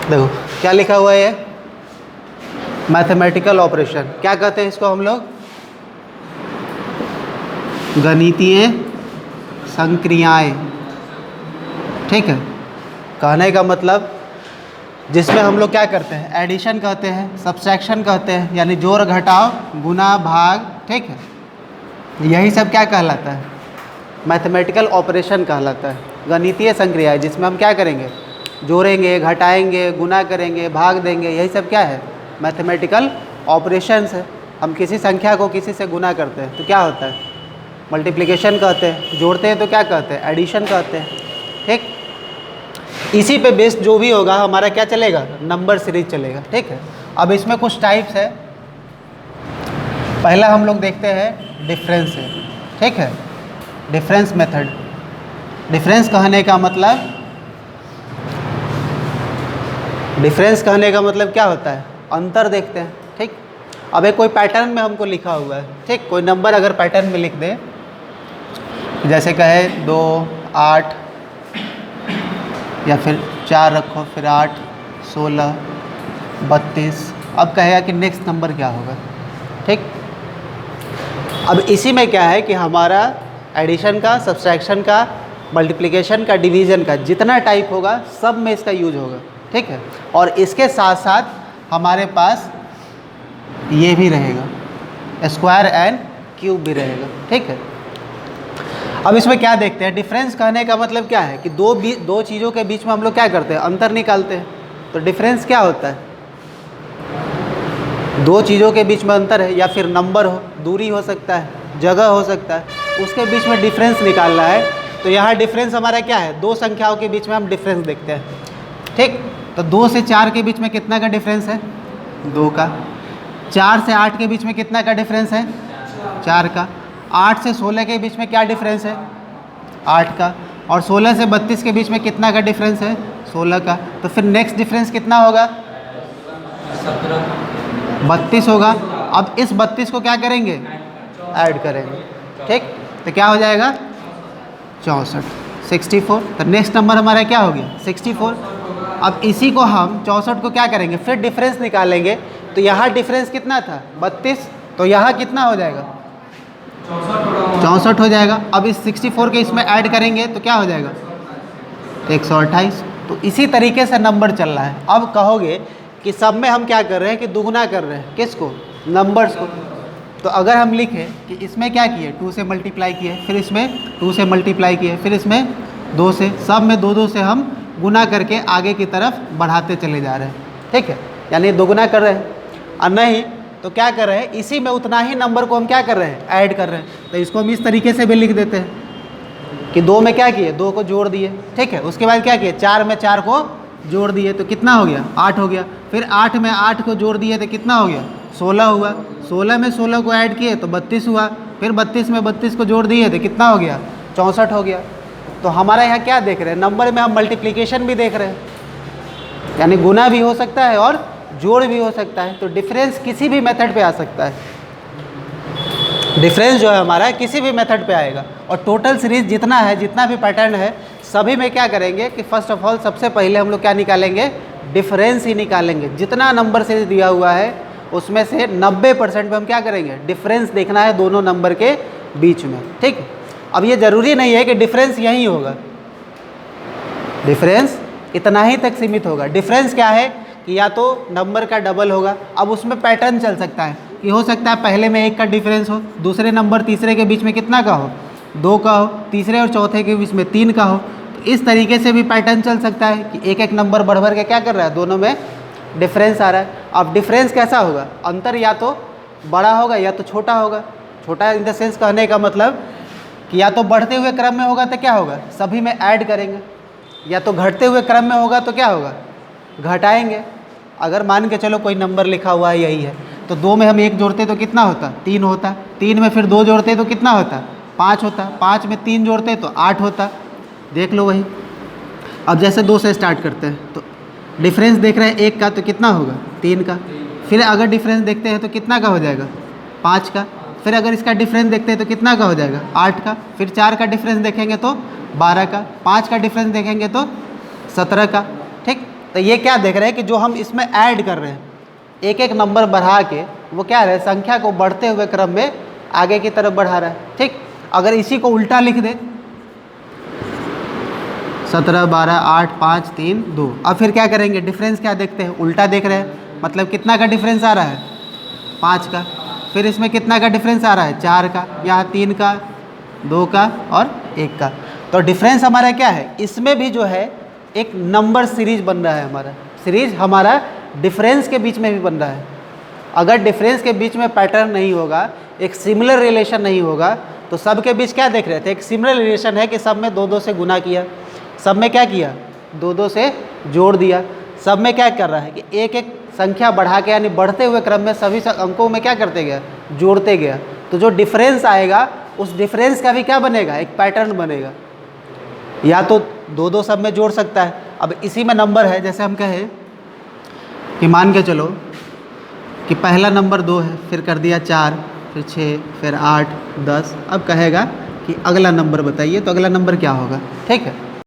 देखो क्या लिखा हुआ है, ये मैथमेटिकल ऑपरेशन। क्या कहते हैं इसको हम लोग? गणितीय संक्रियाएं। ठीक है, कहने का मतलब जिसमें हम लोग क्या करते हैं, एडिशन कहते हैं, सब्सट्रैक्शन कहते हैं, यानी जोड़ घटाव गुना भाग। ठीक है, यही सब क्या कहलाता है? मैथमेटिकल ऑपरेशन कहलाता है। गणितीय संक्रिया जिसमें हम क्या करेंगे, जोड़ेंगे, घटाएंगे, गुना करेंगे, भाग देंगे, यही सब क्या है? मैथमेटिकल ऑपरेशंस है। हम किसी संख्या को किसी से गुना करते हैं तो क्या होता है? मल्टीप्लिकेशन कहते हैं। जोड़ते हैं तो क्या कहते हैं? एडिशन कहते हैं। ठीक, इसी पे बेस्ड जो भी होगा हमारा क्या चलेगा? नंबर सीरीज चलेगा। ठीक है, अब इसमें कुछ टाइप्स है। पहला हम लोग देखते हैं डिफरेंस है। ठीक है, डिफरेंस मेथड। डिफरेंस कहने का मतलब, डिफरेंस कहने का मतलब क्या होता है? अंतर देखते हैं। ठीक, अब एक कोई पैटर्न में हमको लिखा हुआ है। ठीक, कोई नंबर अगर पैटर्न में लिख दे, जैसे कहे 2, 8 या फिर 4 रखो, फिर 8, 16, 32। अब कहेगा कि नेक्स्ट नंबर क्या होगा। ठीक, अब इसी में क्या है कि हमारा एडिशन का, सब्सट्रैक्शन का, मल्टीप्लिकेशन का, डिवीज़न का जितना टाइप होगा सब में इसका यूज होगा। ठीक है, और इसके साथ साथ हमारे पास ये भी रहेगा, स्क्वायर एंड क्यूब भी रहेगा। ठीक है, अब इसमें क्या देखते हैं? डिफरेंस कहने का मतलब क्या है कि दो चीज़ों के बीच में हम लोग क्या करते हैं? अंतर निकालते हैं। तो डिफरेंस क्या होता है? दो चीज़ों के बीच में अंतर है, या फिर नंबर हो, दूरी हो सकता है, जगह हो सकता है, उसके बीच में डिफरेंस निकालना है। तो यहाँ डिफरेंस हमारा क्या है? दो संख्याओं के बीच में हम डिफरेंस देखते हैं। ठीक, तो 2 से 4 के बीच में कितना का डिफरेंस है? 2 का। 4 से 8 के बीच में कितना का डिफरेंस है? 4 का। 8 से 16 के बीच में क्या डिफरेंस है? 8 का। और 16 से 32 के बीच में कितना का डिफरेंस है? 16 का। तो फिर नेक्स्ट डिफरेंस कितना होगा? 32 होगा। अब इस 32 को क्या करेंगे? ऐड करेंगे। ठीक, तो क्या हो जाएगा? 64, 64। तो नेक्स्ट नंबर हमारा क्या हो गया? 64। अब इसी को हम 64 को क्या करेंगे? फिर डिफरेंस निकालेंगे। तो यहाँ डिफरेंस कितना था? 32। तो यहाँ कितना हो जाएगा? 64 हो जाएगा। अब इस 64 के इसमें ऐड करेंगे तो क्या हो जाएगा? 128। तो इसी तरीके से नंबर चल रहा है। अब कहोगे कि सब में हम क्या कर रहे हैं कि दुगना कर रहे हैं। किसको? नंबर्स को। तो अगर हम लिखें कि इसमें क्या किए? 2 से मल्टीप्लाई किए, फिर इसमें 2 से मल्टीप्लाई किए, फिर इसमें 2 से, सब में 2 2 से हम गुना करके आगे की तरफ बढ़ाते चले जा रहे हैं। ठीक है, यानी दोगुना कर रहे हैं। और नहीं तो क्या कर रहे हैं? इसी में उतना ही नंबर को हम क्या कर रहे हैं? ऐड कर रहे हैं। तो इसको हम इस तरीके से भी लिख देते हैं कि 2 में क्या किए? 2 को जोड़ दिए। ठीक है, उसके बाद क्या किए? 4 में 4 को जोड़ दिए तो कितना हो गया? 8 हो गया। फिर 8 में 8 को जोड़ दिए तो कितना हो गया? 16 हुआ। 16 में 16 को ऐड किए तो 32 हुआ। फिर 32 में 32 को जोड़ दिए तो कितना हो गया? 64 हो गया। तो हमारा यहाँ क्या देख रहे हैं? नंबर में हम मल्टीप्लिकेशन भी देख रहे हैं, यानी गुना भी हो सकता है और जोड़ भी हो सकता है। तो डिफरेंस किसी भी मेथड पे आ सकता है। डिफरेंस जो है हमारा किसी भी मेथड पे आएगा। और टोटल सीरीज जितना है, जितना भी पैटर्न है, सभी में क्या करेंगे कि फर्स्ट ऑफ ऑल सबसे पहले हम लोग क्या निकालेंगे? डिफरेंस ही निकालेंगे। जितना नंबर सीरीज दिया हुआ है उसमें से 90% में हम क्या करेंगे? डिफरेंस देखना है दोनों नंबर के बीच में। ठीक, अब ये ज़रूरी नहीं है कि डिफरेंस यही होगा, डिफरेंस इतना ही तक सीमित होगा। डिफरेंस क्या है कि या तो नंबर का डबल होगा। अब उसमें पैटर्न चल सकता है कि हो सकता है पहले में 1 का डिफरेंस हो, दूसरे नंबर तीसरे के बीच में कितना का हो? 2 का हो, तीसरे और चौथे के बीच में 3 का हो। तो इस तरीके से भी पैटर्न चल सकता है कि एक एक नंबर बढ़ बढ़ के क्या कर रहा है? दोनों में डिफरेंस आ रहा है। अब डिफरेंस कैसा होगा? अंतर या तो बड़ा होगा या तो छोटा होगा। छोटा इन द सेंस कहने का मतलब कि या तो बढ़ते हुए क्रम में होगा तो क्या होगा? सभी में ऐड करेंगे, या तो घटते हुए क्रम में होगा तो क्या होगा? घटाएंगे। अगर मान के चलो कोई नंबर लिखा हुआ है यही है, तो 2 में हम 1 जोड़ते तो कितना होता? 3 होता। 3 में फिर 2 जोड़ते तो कितना होता? 5 होता। 5 में 3 जोड़ते तो 8 होता। देख लो वही। अब जैसे 2 से स्टार्ट करते हैं तो डिफरेंस देख रहे हैं 1 का तो कितना होगा? 3 का। फिर अगर डिफरेंस देखते हैं तो कितना का हो जाएगा? 5 का। फिर अगर इसका डिफरेंस देखते हैं तो कितना का हो जाएगा? 8 का। फिर 4 का डिफरेंस देखेंगे तो 12 का। 5 का डिफरेंस देखेंगे तो 17 का। ठीक, तो ये क्या देख रहे हैं कि जो हम इसमें ऐड कर रहे हैं, एक एक नंबर बढ़ा के वो क्या है, संख्या को बढ़ते हुए क्रम में आगे की तरफ बढ़ा रहा है। ठीक, अगर इसी को उल्टा लिख दे 17, 12, 8, 5, 3, 2, अब फिर क्या करेंगे, डिफरेंस क्या देखते हैं, उल्टा देख रहे हैं, मतलब कितना का डिफरेंस आ रहा है, 5 का। फिर इसमें कितना का डिफरेंस आ रहा है, 4 का, यहाँ 3 का, 2 का और 1 का। तो डिफरेंस हमारा क्या है, इसमें भी जो है एक नंबर सीरीज बन रहा है, हमारा सीरीज हमारा डिफरेंस के बीच में भी बन रहा है। अगर डिफरेंस के बीच में पैटर्न नहीं होगा, एक सिमिलर रिलेशन नहीं होगा, तो सब के बीच क्या देख रहे थे, एक सिमिलर रिलेशन है कि सब में 2 2 से गुना किया, सब में क्या किया, 2 2 से जोड़ दिया, सब में क्या कर रहा है कि एक एक संख्या बढ़ा के, यानी बढ़ते हुए क्रम में सभी अंकों में क्या करते गया, जोड़ते गया। तो जो डिफरेंस आएगा उस डिफरेंस का भी क्या बनेगा, एक पैटर्न बनेगा, या तो 2 2 सब में जोड़ सकता है। अब इसी में नंबर है, जैसे हम कहें कि मान के चलो कि पहला नंबर 2 है, फिर कर दिया 4, फिर 6, फिर 8, 10, अब कहेगा कि अगला नंबर बताइए, तो अगला नंबर क्या होगा। ठीक है,